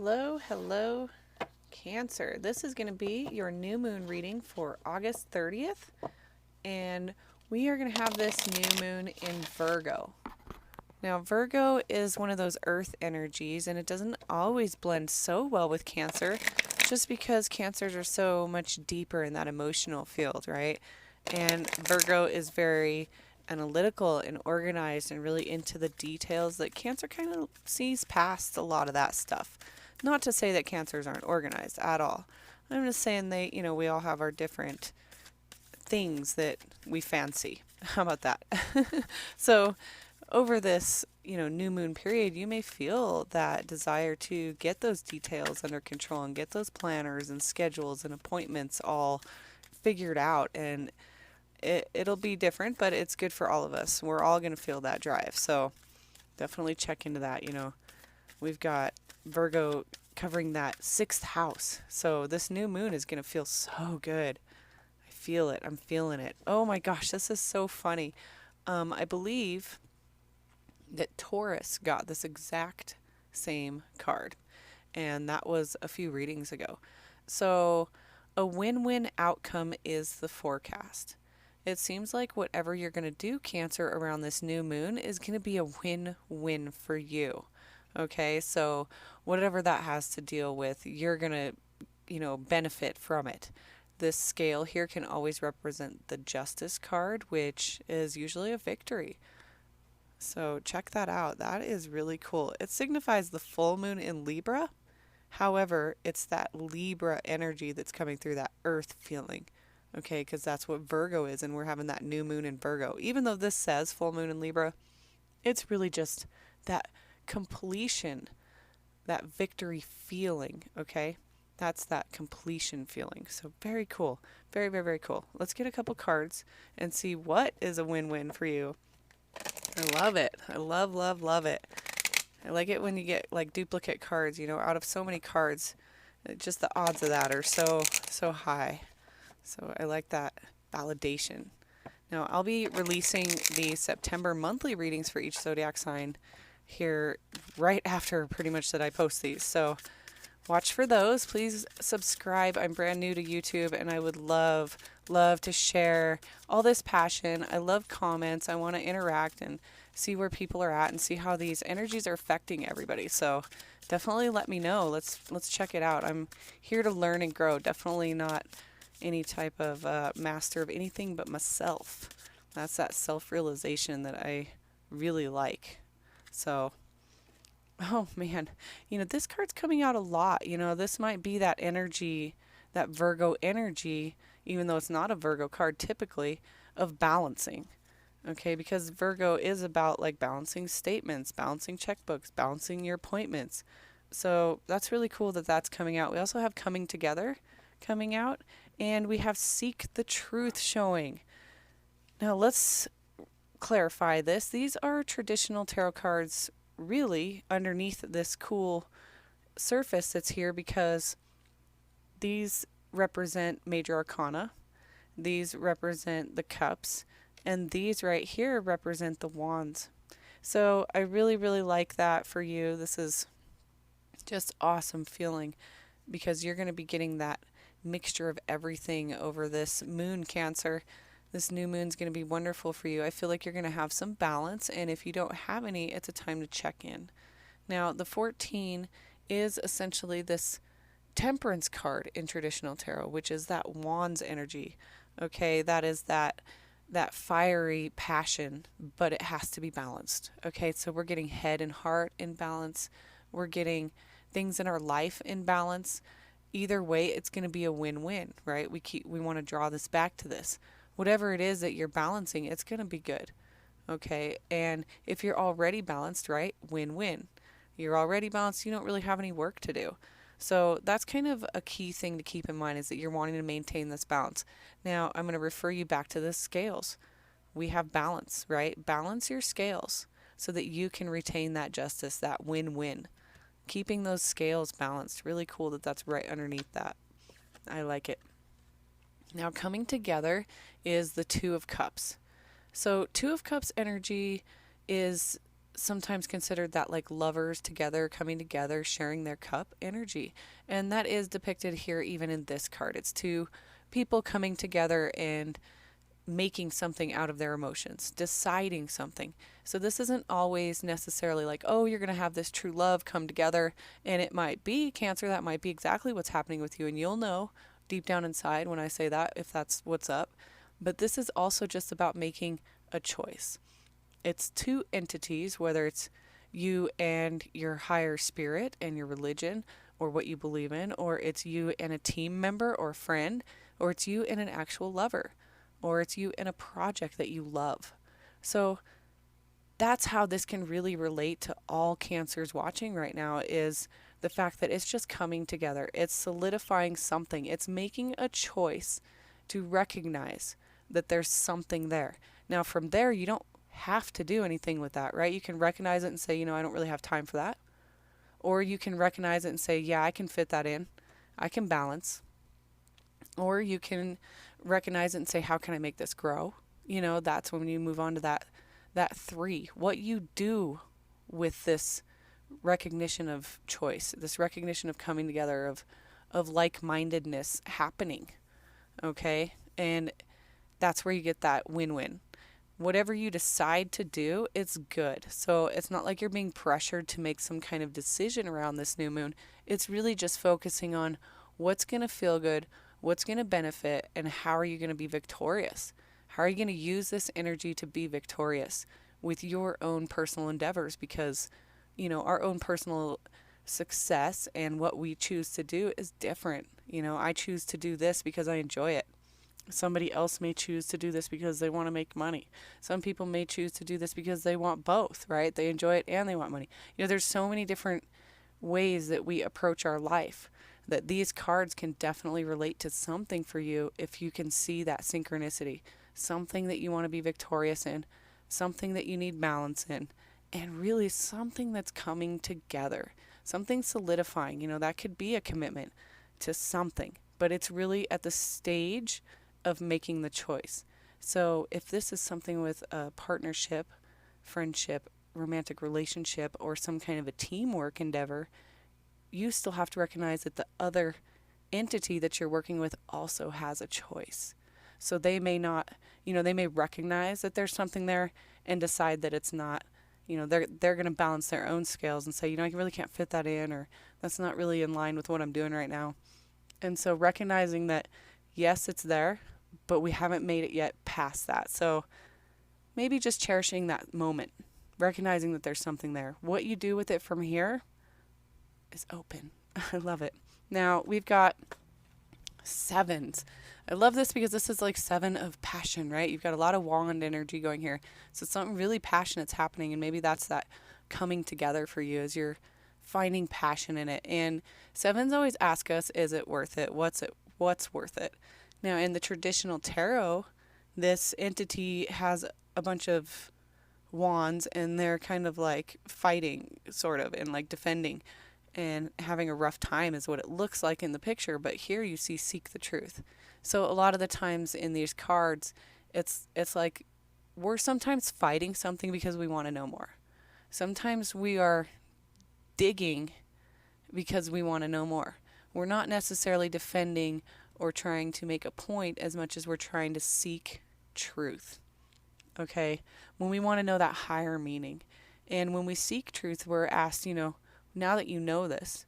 Hello, hello, Cancer. This is going to be your new moon reading for August 30th, and we are going to have this new moon in Virgo. Now, Virgo is one of those earth energies, and it doesn't always blend so well with Cancer, just because Cancers are so much deeper in that emotional field, right? And Virgo is very analytical and organized and really into the details that Cancer kind of sees past a lot of that stuff. Not to say that Cancers aren't organized at all. I'm just saying we all have our different things that we fancy. How about that? So, over this, new moon period, you may feel that desire to get those details under control and get those planners and schedules and appointments all figured out, and it'll be different, but it's good for all of us. We're all going to feel that drive. So, definitely check into that. We've got Virgo covering that sixth house. So this new moon is going to feel so good. I feel it. I'm feeling it. Oh my gosh, this is so funny. I believe that Taurus got this exact same card, and that was a few readings ago. So a win-win outcome is the forecast. It seems like whatever you're going to do, Cancer, around this new moon is going to be a win-win for you. Okay, so whatever that has to deal with, you're going to, benefit from it. This scale here can always represent the Justice card, which is usually a victory. So check that out. That is really cool. It signifies the full moon in Libra. However, it's that Libra energy that's coming through, that earth feeling. Okay, because that's what Virgo is, and we're having that new moon in Virgo. Even though this says full moon in Libra, it's really just that completion, that victory feeling, okay? That's that completion feeling. So very cool. Very, very, very cool. Let's get a couple cards and see what is a win-win for you. I love it. I love, love, love it. I like it when you get like duplicate cards, out of so many cards. Just the odds of that are so, so high. So I like that validation. Now, I'll be releasing the September monthly readings for each zodiac sign here right after pretty much that I post these. So watch for those. Please subscribe. I'm brand new to YouTube, and I would love to share all this passion. I love comments. I want to interact and see where people are at and see how these energies are affecting everybody. So definitely let me know. Let's check it out. I'm here to learn and grow. Definitely not any type of master of anything but myself. That's that self-realization that I really like. So, oh man, this card's coming out a lot. This might be that energy, that Virgo energy, even though it's not a Virgo card typically, of balancing. Okay, because Virgo is about like balancing statements, balancing checkbooks, balancing your appointments. So that's really cool that that's coming out. We also have coming together coming out, and we have seek the truth showing. Now let's clarify this. These are traditional tarot cards really underneath this cool surface that's here, because these represent major arcana, these represent the cups, and these right here represent the wands. So I really, really like that for you. This is just awesome feeling, because you're going to be getting that mixture of everything over this moon, Cancer. This new moon's going to be wonderful for you. I feel like you're going to have some balance, and if you don't have any, it's a time to check in. Now, the 14 is essentially this temperance card in traditional tarot, which is that wands energy. Okay, that is that fiery passion, but it has to be balanced. Okay, so we're getting head and heart in balance. We're getting things in our life in balance. Either way, it's going to be a win-win, right? We want to draw this back to this. Whatever it is that you're balancing, it's going to be good. Okay, and if you're already balanced, right, win-win. You're already balanced, you don't really have any work to do. So that's kind of a key thing to keep in mind, is that you're wanting to maintain this balance. Now, I'm going to refer you back to the scales. We have balance, right? Balance your scales so that you can retain that justice, that win-win. Keeping those scales balanced. Really cool that that's right underneath that. I like it. Now, coming together is the Two of Cups. So Two of Cups energy is sometimes considered that like lovers together, coming together, sharing their cup energy. And that is depicted here even in this card. It's two people coming together and making something out of their emotions, deciding something. So this isn't always necessarily like, oh, you're going to have this true love come together. And it might be Cancer, that might be exactly what's happening with you. And you'll know deep down inside when I say that, if that's what's up. But this is also just about making a choice. It's two entities, whether it's you and your higher spirit and your religion or what you believe in, or it's you and a team member or friend, or it's you and an actual lover, or it's you and a project that you love. So that's how this can really relate to all Cancers watching right now, is the fact that it's just coming together. It's solidifying something. It's making a choice to recognize that there's something there. Now from there, you don't have to do anything with that, right? You can recognize it and say, I don't really have time for that. Or you can recognize it and say, yeah, I can fit that in. I can balance. Or you can recognize it and say, how can I make this grow? That's when you move on to that 3. What you do with this recognition of choice, this recognition of coming together, of like-mindedness happening. Okay? And that's where you get that win-win. Whatever you decide to do, it's good. So it's not like you're being pressured to make some kind of decision around this new moon. It's really just focusing on what's going to feel good, what's going to benefit, and how are you going to be victorious? How are you going to use this energy to be victorious with your own personal endeavors? Because, our own personal success and what we choose to do is different. I choose to do this because I enjoy it. Somebody else may choose to do this because they want to make money. Some people may choose to do this because they want both, right? They enjoy it and they want money. There's so many different ways that we approach our life that these cards can definitely relate to something for you if you can see that synchronicity, something that you want to be victorious in, something that you need balance in, and really something that's coming together, something solidifying. That could be a commitment to something, but it's really at the stage of making the choice. So if this is something with a partnership, friendship, romantic relationship, or some kind of a teamwork endeavor, you still have to recognize that the other entity that you're working with also has a choice. So they may not, they may recognize that there's something there and decide that it's not, they're going to balance their own scales and say, I really can't fit that in, or that's not really in line with what I'm doing right now. And so recognizing that, yes, it's there, but we haven't made it yet past that. So maybe just cherishing that moment, recognizing that there's something there. What you do with it from here is open. I love it. Now we've got 7s. I love this because this is like 7 of passion, right? You've got a lot of wand energy going here. So something really passionate's happening, and maybe that's that coming together for you as you're finding passion in it. And 7s always ask us, is it worth it? What's worth it? Now in the traditional tarot, this entity has a bunch of wands and they're kind of like fighting sort of and like defending and having a rough time is what it looks like in the picture. But here you see seek the truth. So a lot of the times in these cards, it's like we're sometimes fighting something because we want to know more. Sometimes we are digging because we want to know more. We're not necessarily defending or trying to make a point as much as we're trying to seek truth. Okay? When we want to know that higher meaning. And when we seek truth, we're asked, now that you know this,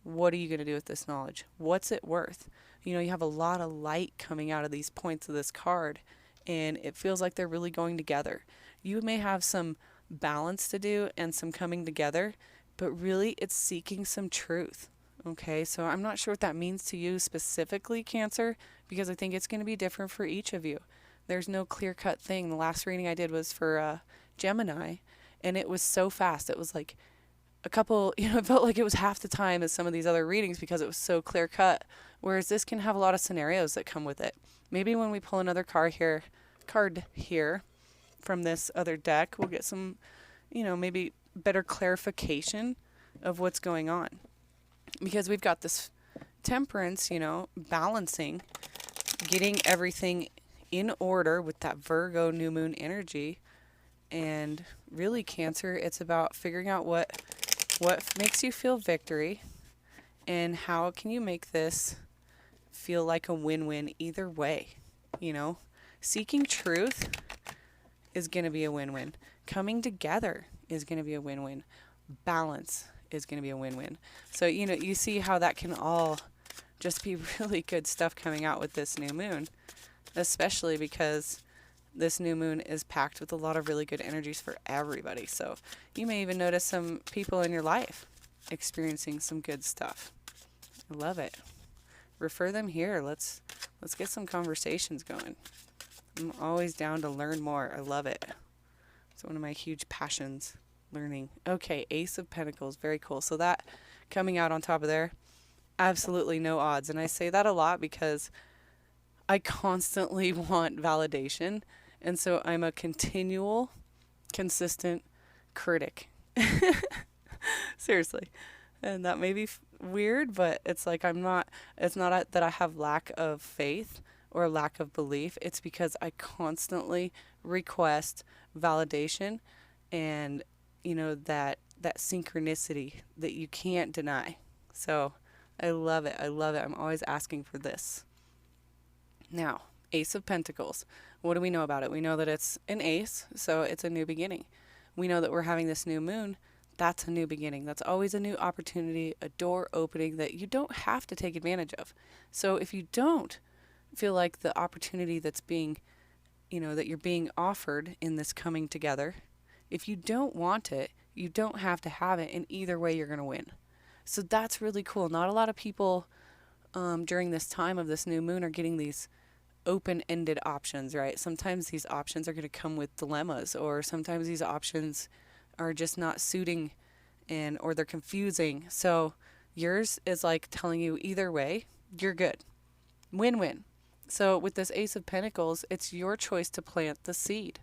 what are you going to do with this knowledge? What's it worth? You have a lot of light coming out of these points of this card, and it feels like they're really going together. You may have some balance to do and some coming together, but really it's seeking some truth. Okay, so I'm not sure what that means to you specifically, Cancer, because I think it's going to be different for each of you. There's no clear-cut thing. The last reading I did was for Gemini, and it was so fast. It was like a couple, it felt like it was half the time as some of these other readings because it was so clear-cut, whereas this can have a lot of scenarios that come with it. Maybe when we pull another card here from this other deck, we'll get some, maybe better clarification of what's going on. Because we've got this temperance, balancing, getting everything in order with that Virgo new moon energy. And really, Cancer, it's about figuring out what makes you feel victory and how can you make this feel like a win-win either way. You know, seeking truth is going to be a win-win. Coming together is going to be a win-win. Balance is going to be a win-win. So, you see how that can all just be really good stuff coming out with this new moon, especially because this new moon is packed with a lot of really good energies for everybody. So you may even notice some people in your life experiencing some good stuff. I love it. Refer them here. Let's get some conversations going. I'm always down to learn more. I love it. It's one of my huge passions, learning. Okay, Ace of Pentacles. Very cool. So that coming out on top of there, absolutely no odds. And I say that a lot because I constantly want validation. And so I'm a continual, consistent critic. Seriously. And that may be weird, but it's like it's not that I have lack of faith or lack of belief. It's because I constantly request validation and, that synchronicity that you can't deny. So I love it. I love it. I'm always asking for this. Now, Ace of Pentacles. What do we know about it? We know that it's an ace, so it's a new beginning. We know that we're having this new moon. That's a new beginning. That's always a new opportunity, a door opening that you don't have to take advantage of. So if you don't feel like the opportunity that's being, that you're being offered in this coming together, if you don't want it, you don't have to have it, and either way you're going to win. So that's really cool. Not a lot of people during this time of this new moon are getting these open-ended options, right? Sometimes these options are going to come with dilemmas, or sometimes these options are just not suiting or they're confusing. So yours is like telling you either way, you're good. Win-win. So with this Ace of Pentacles, it's your choice to plant the seed.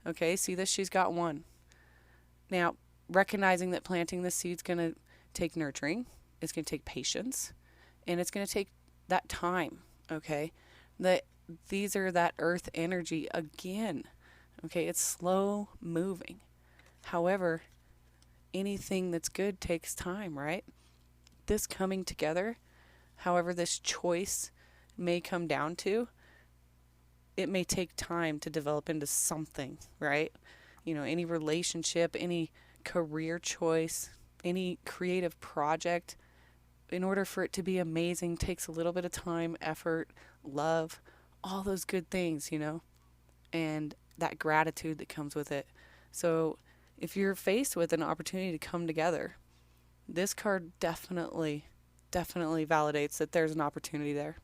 Okay, see this? She's got one. Now, recognizing that planting the seed's going to take nurturing, it's going to take patience, and it's going to take that time, okay? These are that earth energy again. Okay, it's slow moving. However, anything that's good takes time, right? This coming together, however this choice may come down to, it may take time to develop into something, right? Any relationship, any career choice, any creative project, in order for it to be amazing, takes a little bit of time, effort, love, all those good things, and that gratitude that comes with it. So if you're faced with an opportunity to come together, this card definitely validates that there's an opportunity there.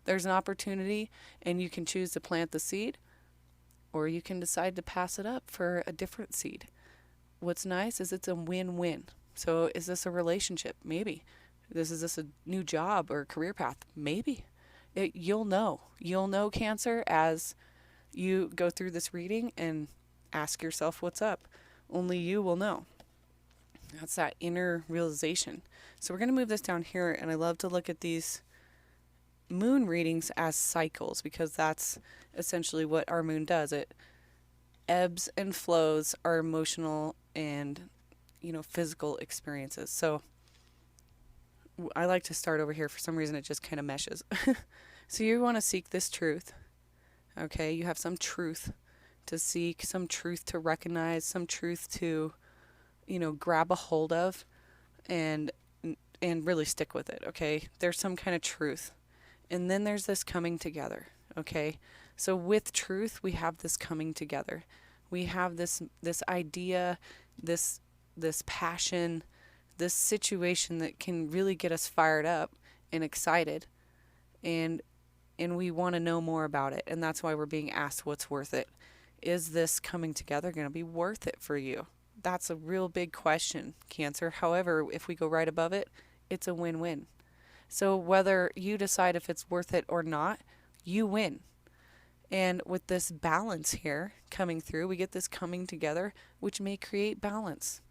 There's an opportunity, and you can choose to plant the seed, or you can decide to pass it up for a different seed. What's nice is it's a win-win. So is this a relationship? Maybe. Is this a new job or career path? Maybe. You'll know, Cancer, as you go through this reading and ask yourself what's up. Only you will know. That's that inner realization. So we're going to move this down here, and I love to look at these moon readings as cycles, because that's essentially what our moon does. It ebbs and flows our emotional and, physical experiences. So I like to start over here. For some reason, it just kind of meshes. So you want to seek this truth. Okay, you have some truth to seek, some truth to recognize, some truth to, grab a hold of and really stick with it. Okay, there's some kind of truth. And then there's this coming together. Okay, so with truth, we have this coming together. We have this idea, this passion, this situation that can really get us fired up and excited, and we want to know more about it. And that's why we're being asked what's worth it. Is this coming together going to be worth it for you? That's a real big question, Cancer. However, if we go right above it, it's a win-win. So whether you decide if it's worth it or not, you win. And with this balance here coming through, we get this coming together, which may create balance.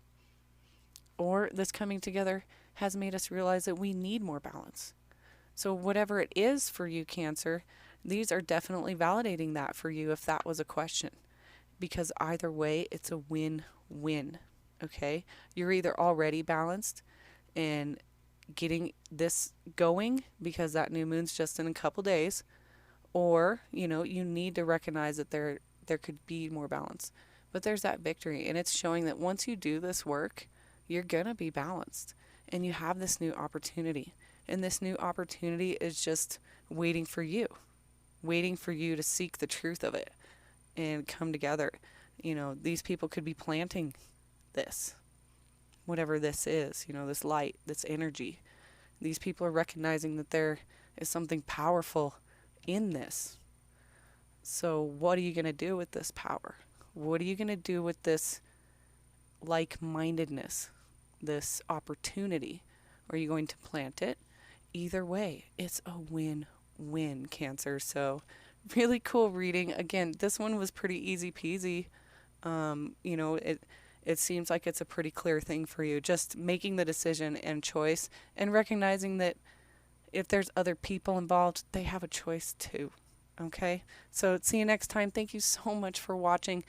Or this coming together has made us realize that we need more balance. So whatever it is for you, Cancer, these are definitely validating that for you if that was a question. because either way, it's a win-win. Okay? You're either already balanced and getting this going because that new moon's just in a couple days, or, you need to recognize that there could be more balance. But there's that victory, and it's showing that once you do this work, you're going to be balanced and you have this new opportunity. And this new opportunity is just waiting for you to seek the truth of it and come together. These people could be planting this, whatever this is, this light, this energy. These people are recognizing that there is something powerful in this. So what are you going to do with this power? What are you going to do with this like-mindedness, this opportunity? Are you going to plant it? Either way, it's a win-win, Cancer. So really cool reading. Again, this one was pretty easy peasy. It seems like it's a pretty clear thing for you. Just making the decision and choice and recognizing that if there's other people involved, they have a choice too. Okay? So see you next time. Thank you so much for watching.